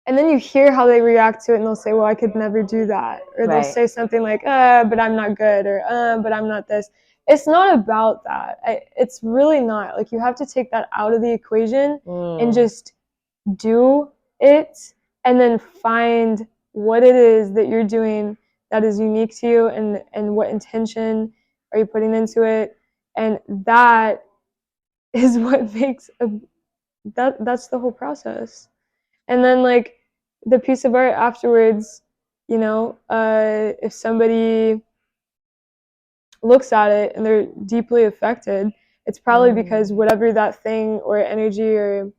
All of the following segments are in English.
and then you hear how they react to it, and they'll say, well, I could never do that. Or they'll say something like, but I'm not good, or but I'm not this. It's not about that. It's really not. Like, you have to take that out of the equation and just do it, and then find what it is that you're doing that is unique to you, and what intention are you putting into it. And that is what makes that's the whole process. And then, like, the piece of art afterwards, if somebody looks at it and they're deeply affected, it's probably because whatever that thing or energy or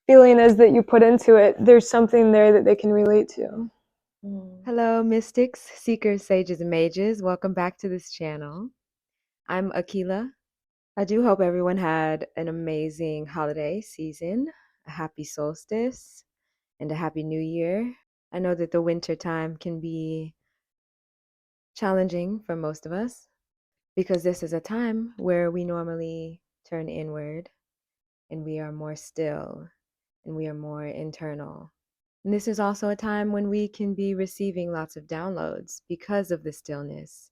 feeling is that you put into it, there's something there that they can relate to. Hello, mystics, seekers, sages, and mages. Welcome back to this channel. I'm Akila. I do hope everyone had an amazing holiday season, a happy solstice, and a happy new year. I know that the winter time can be challenging for most of us because this is a time where we normally turn inward and we are more still and we are more internal. And this is also a time when we can be receiving lots of downloads because of the stillness.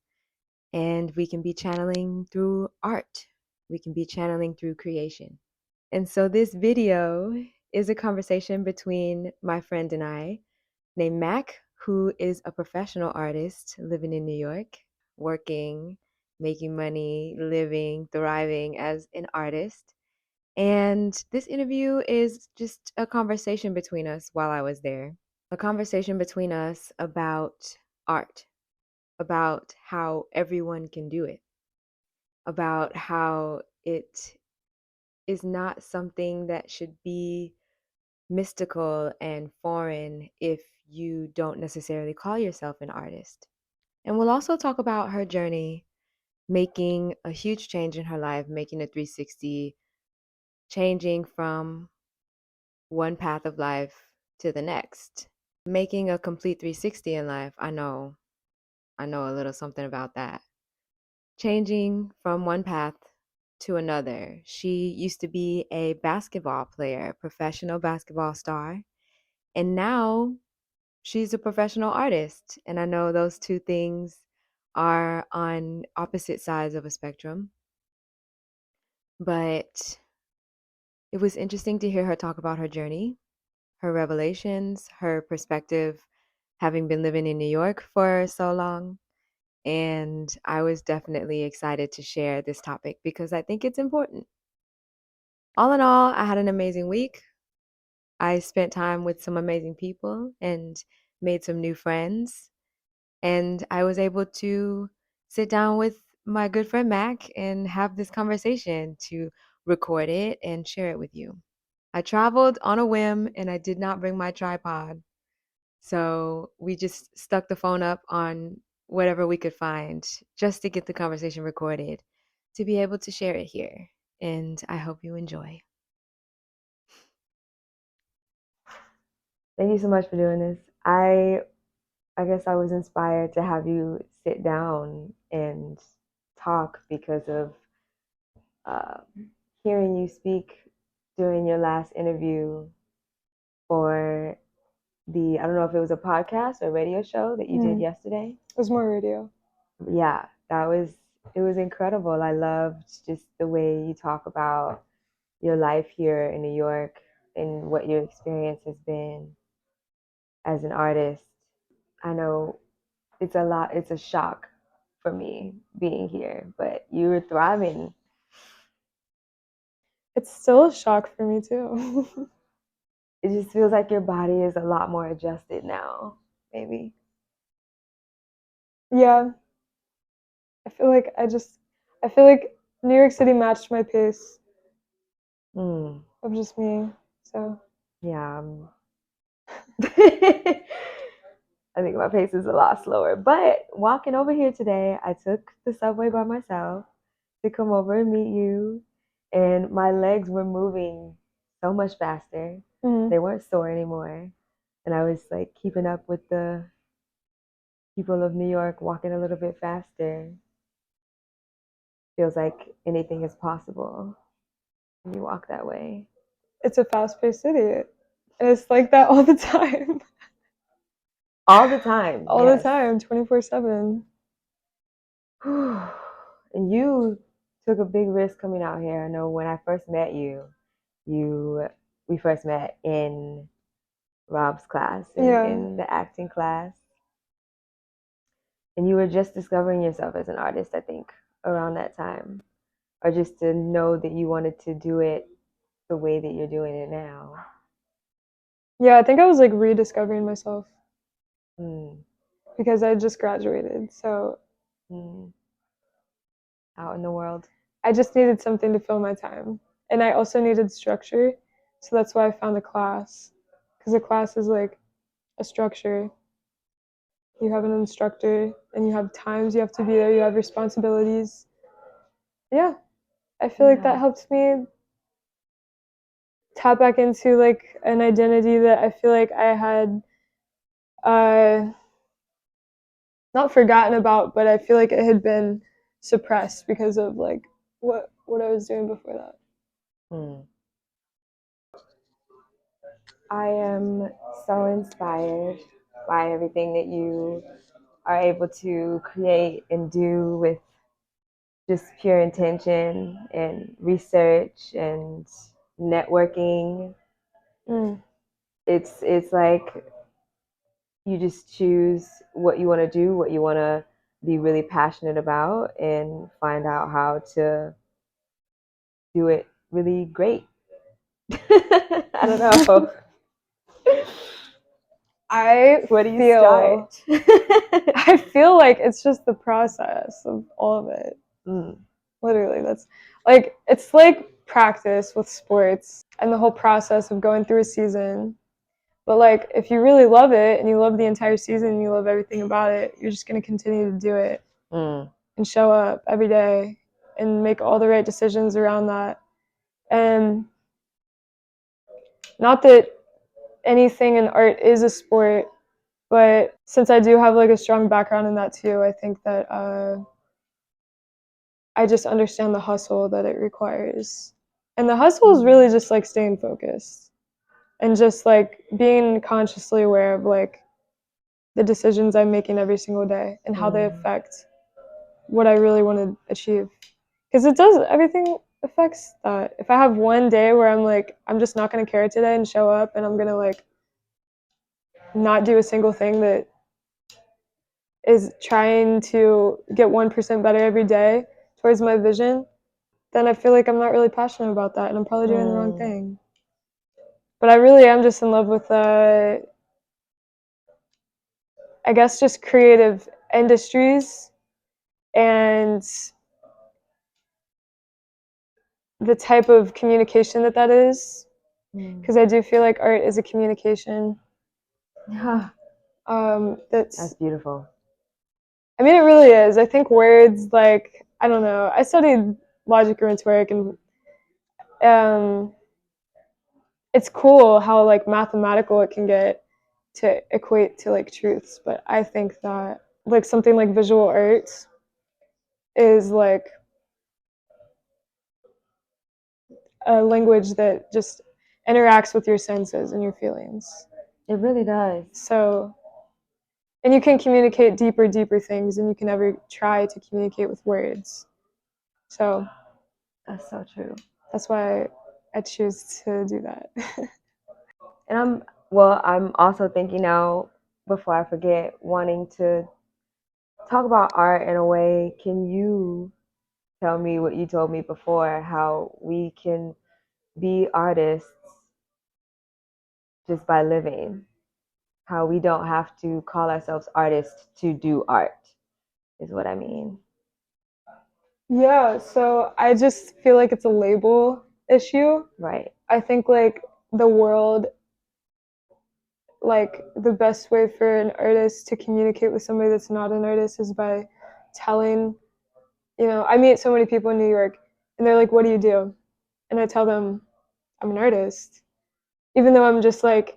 And we can be channeling through art. We can be channeling through creation. And so this video is a conversation between my friend and I named Mac, who is a professional artist living in New York, working, making money, living, thriving as an artist. And this interview is just a conversation between us while I was there, a conversation between us about art, about how everyone can do it, about how it is not something that should be mystical and foreign if you don't necessarily call yourself an artist. And we'll also talk about her journey making a huge change in her life, making a 360, changing from one path of life to the next, making a complete 360 in life. I know a little something about that. Changing from one path to another. She used to be a basketball player, professional basketball star, and now she's a professional artist. And I know those two things are on opposite sides of a spectrum. But it was interesting to hear her talk about her journey, her revelations, her perspective, having been living in New York for so long. And I was definitely excited to share this topic because I think it's important. All in all, I had an amazing week. I spent time with some amazing people and made some new friends. And I was able to sit down with my good friend Mac and have this conversation, to record it and share it with you. I traveled on a whim and I did not bring my tripod. So we just stuck the phone up on whatever we could find just to get the conversation recorded, to be able to share it here. And I hope you enjoy. Thank you so much for doing this. I guess I was inspired to have you sit down and talk because of hearing you speak during your last interview for I don't know if it was a podcast or radio show that you did yesterday. It was more radio. Yeah, it was incredible. I loved just the way you talk about your life here in New York and what your experience has been as an artist. I know it's a shock for me being here, but you were thriving. It's still a shock for me too. It just feels like your body is a lot more adjusted now, maybe. Yeah. I feel like New York City matched my pace of just me. So Yeah. I think my pace is a lot slower. But walking over here today, I took the subway by myself to come over and meet you, and my legs were moving so much faster. They weren't sore anymore. And I was like keeping up with the people of New York, walking a little bit faster. Feels like anything is possible when you walk that way. it's a fast-paced city. And it's like that all the time. All the time. All the time, 24/7. And you took a big risk coming out here. I know when I first met you, we first met in Rob's class, in the acting class. And you were just discovering yourself as an artist, I think, around that time. Or just to know that you wanted to do it the way that you're doing it now. Yeah, I think I was like rediscovering myself. Because I just graduated, so out in the world. I just needed something to fill my time. And I also needed structure, so that's why I found a class. Because a class is like a structure. You have an instructor, and you have times you have to be there, you have responsibilities. Yeah, I feel like that helped me tap back into like an identity that I feel like I had not forgotten about, but I feel like it had been suppressed because of like what I was doing before that. I am so inspired by everything that you are able to create and do with just pure intention and research and networking. It's like you just choose what you want to do, what you want to be really passionate about, and find out how to do it really great. I don't know. Where do you start? I feel like it's just the process of all of it. Literally, that's like, it's like practice with sports and the whole process of going through a season. But like, if you really love it and you love the entire season and you love everything about it, you're just going to continue to do it and show up every day and make all the right decisions around that. And not that anything in art is a sport, but since I do have like a strong background in that too, I think that I just understand the hustle that it requires. And the hustle is really just like staying focused and just like being consciously aware of like the decisions I'm making every single day and how they affect what I really want to achieve. Because it does, everything affects that. If I have one day where I'm like, I'm just not going to care today and show up and I'm going to like not do a single thing that is trying to get 1% better every day towards my vision, then I feel like I'm not really passionate about that and I'm probably doing the wrong thing. But I really am just in love with, I guess, just creative industries and the type of communication that is. Because I do feel like art is a communication. That's beautiful. I mean, it really is. I think words, like, I don't know. I studied logic and rhetoric, and it's cool how like mathematical it can get to equate to like truths. But I think that like something like visual art is like a language that just interacts with your senses and your feelings. It really does. So, and you can communicate deeper things than you can ever try to communicate with words. So that's so true. That's why I choose to do that. And I'm also thinking now, before I forget, wanting to talk about art in a way. Can you tell me what you told me before, how we can be artists just by living? How we don't have to call ourselves artists to do art, is what I mean. Yeah, so I just feel like it's a label issue. Right. I think like the world, like the best way for an artist to communicate with somebody that's not an artist is by telling, I meet so many people in New York and they're like, what do you do? And I tell them, I'm an artist. Even though I'm just like,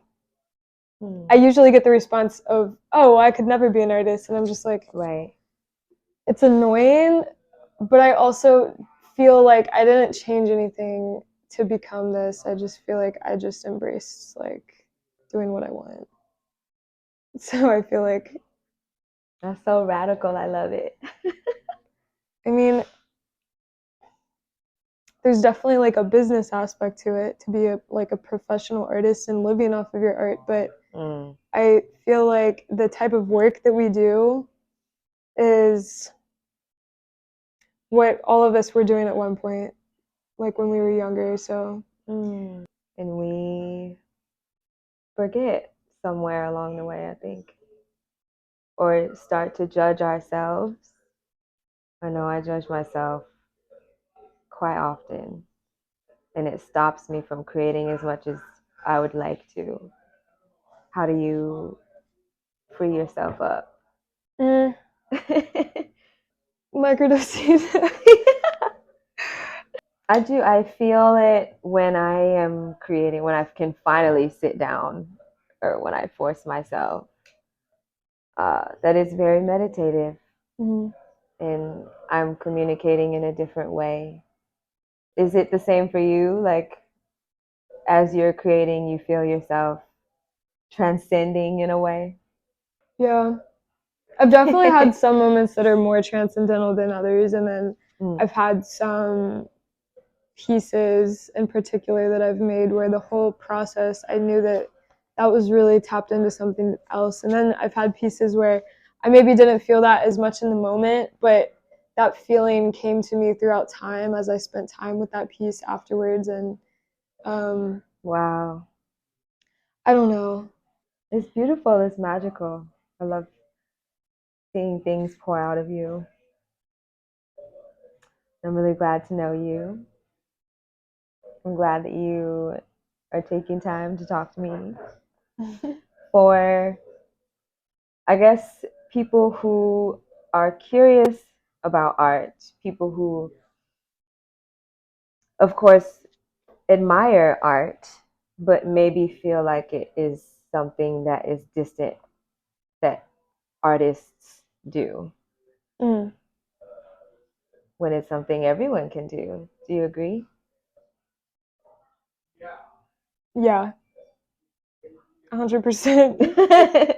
I usually get the response of, oh, well, I could never be an artist. And I'm just like, right. It's annoying, but I also feel like I didn't change anything to become this. I just feel like I just embraced like doing what I want. So I feel like that's so radical. I love it. I mean, there's definitely like a business aspect to it to be a professional artist and living off of your art, but I feel like the type of work that we do is what all of us were doing at one point, like when we were younger. So and we forget somewhere along the way, I think, or start to judge ourselves. I know I judge myself quite often, and it stops me from creating as much as I would like to. How do you free yourself up? Microdosing. I do. I feel it when I am creating, when I can finally sit down, or when I force myself. That is very meditative, and I'm communicating in a different way. Is it the same for you? Like, as you're creating, you feel yourself transcending in a way? Yeah. I've definitely had some moments that are more transcendental than others, and then I've had some pieces in particular that I've made where the whole process I knew that was really tapped into something else. And then I've had pieces where I maybe didn't feel that as much in the moment, but that feeling came to me throughout time as I spent time with that piece afterwards. And wow, I don't know. It's beautiful. It's magical. I love seeing things pour out of you. I'm really glad to know you. I'm glad that you are taking time to talk to me. For, I guess, people who are curious about art, people who, of course, admire art, but maybe feel like it is something that is distant that artists do. When it's something everyone can do. Do you agree? Yeah. 100%.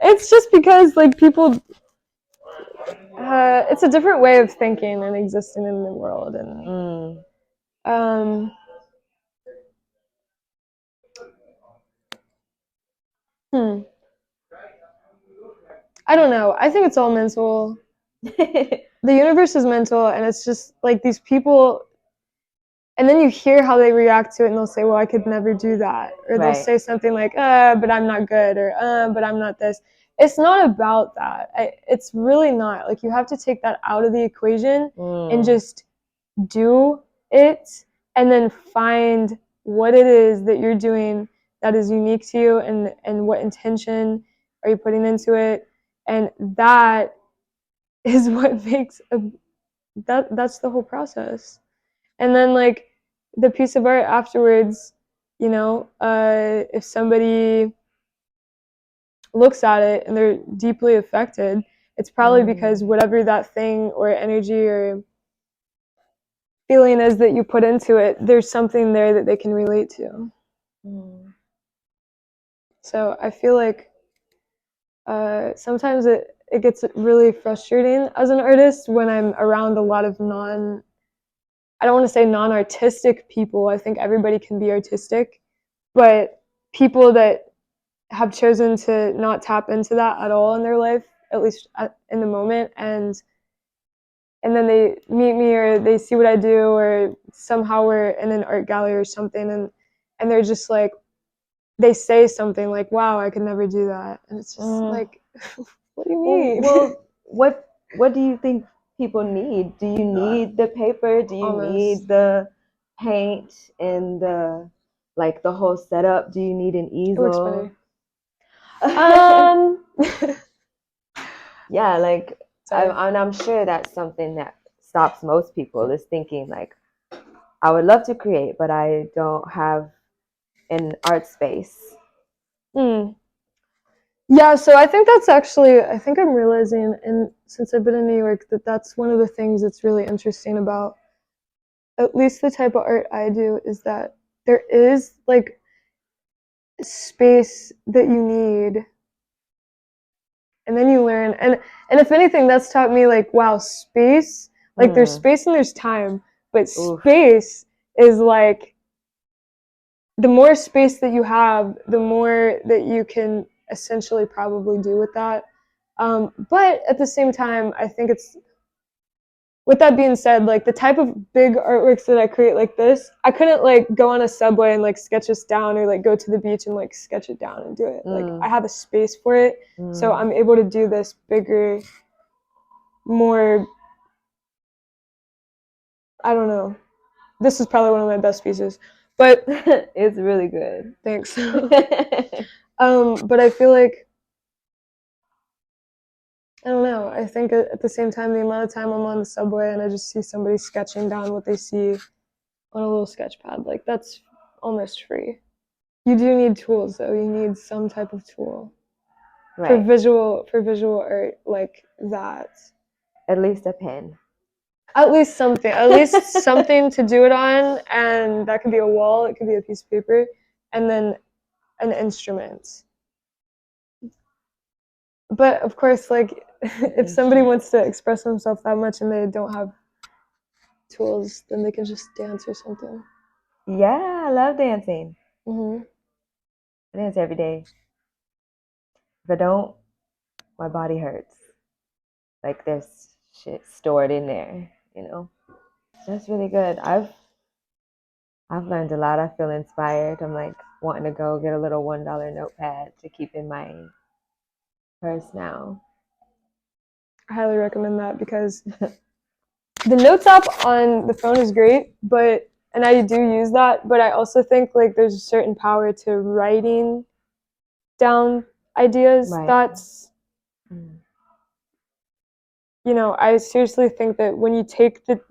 It's just because like people it's a different way of thinking and existing in the world, and I don't know. I think it's all mental. The universe is mental, and it's just like these people, and then you hear how they react to it, and they'll say, well, I could never do that, or they'll say something like, but I'm not good, or but I'm not this. It's not about that. It's really not. Like, you have to take that out of the equation and just do it, and then find what it is that you're doing that is unique to you, and what intention are you putting into it, and that is what makes that's the whole process. And then like the piece of art afterwards, if somebody looks at it and they're deeply affected, it's probably because whatever that thing or energy or feeling is that you put into it, there's something there that they can relate to. So I feel like sometimes it gets really frustrating as an artist when I'm around a lot of I don't want to say non-artistic people. I think everybody can be artistic, but people that have chosen to not tap into that at all in their life, at least in the moment, and then they meet me or they see what I do, or somehow we're in an art gallery or something, and they're just like, they say something like, wow, I could never do that. And it's just like, what do you mean? Well, what do you think people need? Do you need the paper? Do you need the paint and the whole setup? Do you need an easel? It works better. Yeah, I'm sure that's something that stops most people, is thinking like, I would love to create, but I don't have an art space. Yeah, so I think that's actually, I think I'm realizing, and since I've been in New York, that that's one of the things that's really interesting about at least the type of art I do, is that there is like, space that you need, and then you learn. And if anything, that's taught me like, wow, space, like there's space and there's time, but space is like, the more space that you have, the more that you can essentially probably do with that. But at the same time, I think it's, with that being said, like the type of big artworks that I create like this, I couldn't like go on a subway and like sketch this down, or like go to the beach and like sketch it down and do it. Like I have a space for it, so I'm able to do this bigger, more, I don't know. This is probably one of my best pieces, but it's really good. Thanks. But I feel like, I don't know. I think at the same time, the amount of time I'm on the subway and I just see somebody sketching down what they see on a little sketch pad, like that's almost free. You do need tools though. You need some type of tool for visual art like that. At least a pen. At least something. At least something to do it on, and that could be a wall. It could be a piece of paper, and then an instrument. But of course, like if somebody wants to express themselves that much and they don't have tools, then they can just dance or something. Yeah, I love dancing. I dance every day. If I don't, my body hurts. Like there's shit stored in there, you know. That's really good. I've learned a lot. I feel inspired. I'm like wanting to go get a little $1 notepad to keep in my purse now. I highly recommend that, because the notes app on the phone is great, and I do use that, but I also think like there's a certain power to writing down ideas. That's, you know, I seriously think that when you take the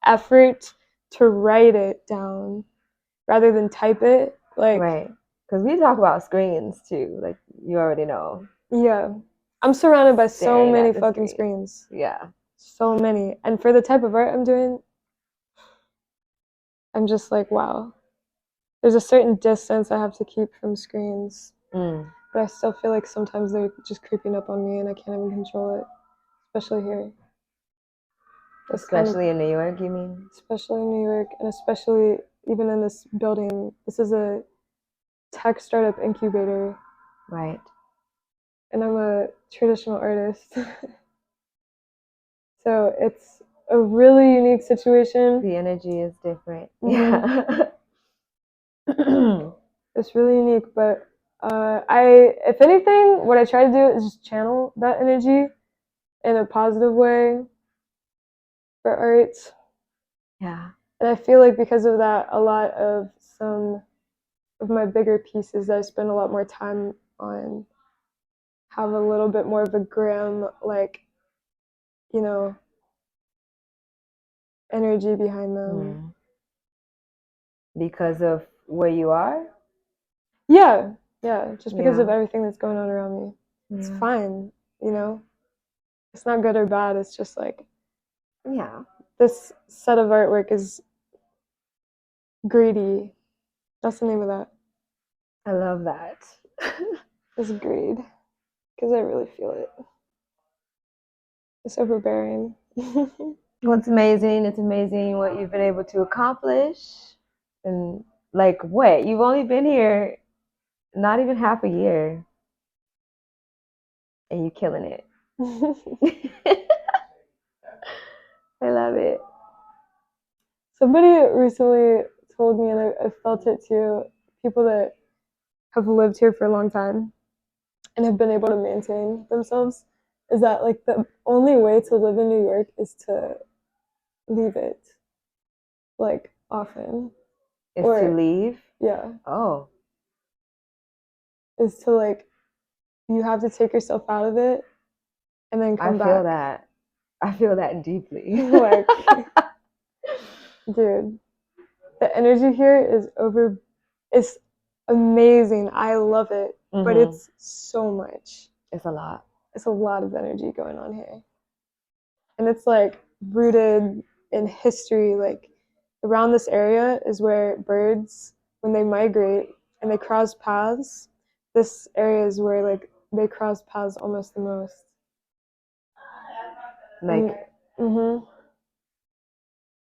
effort to write it down rather than type it, like, because we talk about screens too, like you already know. Yeah, I'm surrounded by so many fucking screens. Yeah, so many. And for the type of art I'm doing, I'm just like, wow. There's a certain distance I have to keep from screens, but I still feel like sometimes they're just creeping up on me and I can't even control it, especially here. Especially in New York, you mean? Especially in New York, and especially even in this building. This is a tech startup incubator. Right. And I'm a traditional artist. So it's a really unique situation. The energy is different. Yeah. It's really unique, but if anything, what I try to do is just channel that energy in a positive way for art. Yeah. And I feel like because of that, a lot of some of my bigger pieces that I spend a lot more time on have a little bit more of a grim, like, you know, energy behind them. Because of where you are? Yeah, just because of everything that's going on around me. It's fine, you know? It's not good or bad, it's just like, this set of artwork is greedy. That's the name of that. I love that. It's greed, because I really feel it. It's overbearing. Well, it's amazing. It's amazing what you've been able to accomplish. And like, what? You've only been here not even half a year. And you're killing it. I love it. Somebody recently told me, and I felt it too, people that have lived here for a long time and have been able to maintain themselves, is that like the only way to live in New York is to leave it, like, often. To leave? Yeah. Oh. Is to, like, you have to take yourself out of it and then come back. I feel that. I feel that deeply. Like, dude, the energy here it's amazing. I love it, but it's so much. It's a lot. It's a lot of energy going on here. And it's like rooted in history. Like, around this area is where birds, when they migrate, and they cross paths, this area is where like they cross paths almost the most. Like,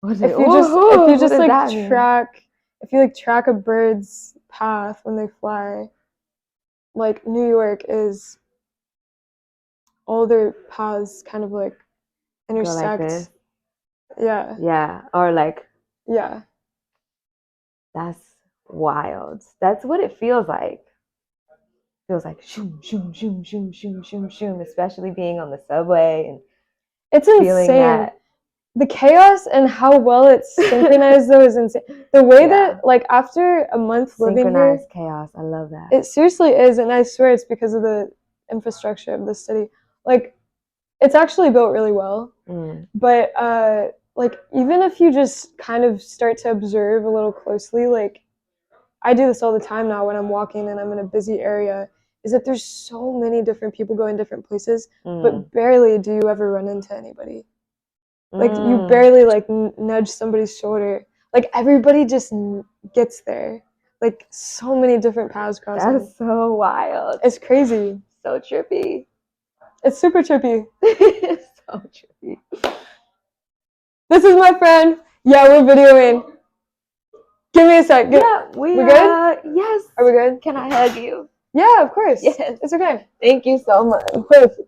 if you just like track, if you like track a bird's path when they fly, like New York is all their paths kind of like intersect. Go like this. Yeah. Yeah, or like. Yeah. That's wild. That's what it feels like. It feels like shoom, shoom, shoom, shoom, shoom, shoom, shoom, especially being on the subway and it's insane. That. The chaos and how well it's synchronized though is insane. The way that like after a month living here, chaos. I love that. It seriously is, and I swear it's because of the infrastructure of the city. Like, it's actually built really well. But like even if you just kind of start to observe a little closely, like I do this all the time now when I'm walking and I'm in a busy area, is that there's so many different people going different places, but barely do you ever run into anybody. Like you barely like nudge somebody's shoulder. Like everybody just gets there. Like so many different paths crossing. That's so wild. It's crazy. So trippy. It's super trippy. It's so trippy. This is my friend. Yeah, we're videoing. Give me a sec. Yeah, we good? Yes. Are we good? Can I hug you? Yeah, of course. Yes. It's okay. Thank you so much. Of course.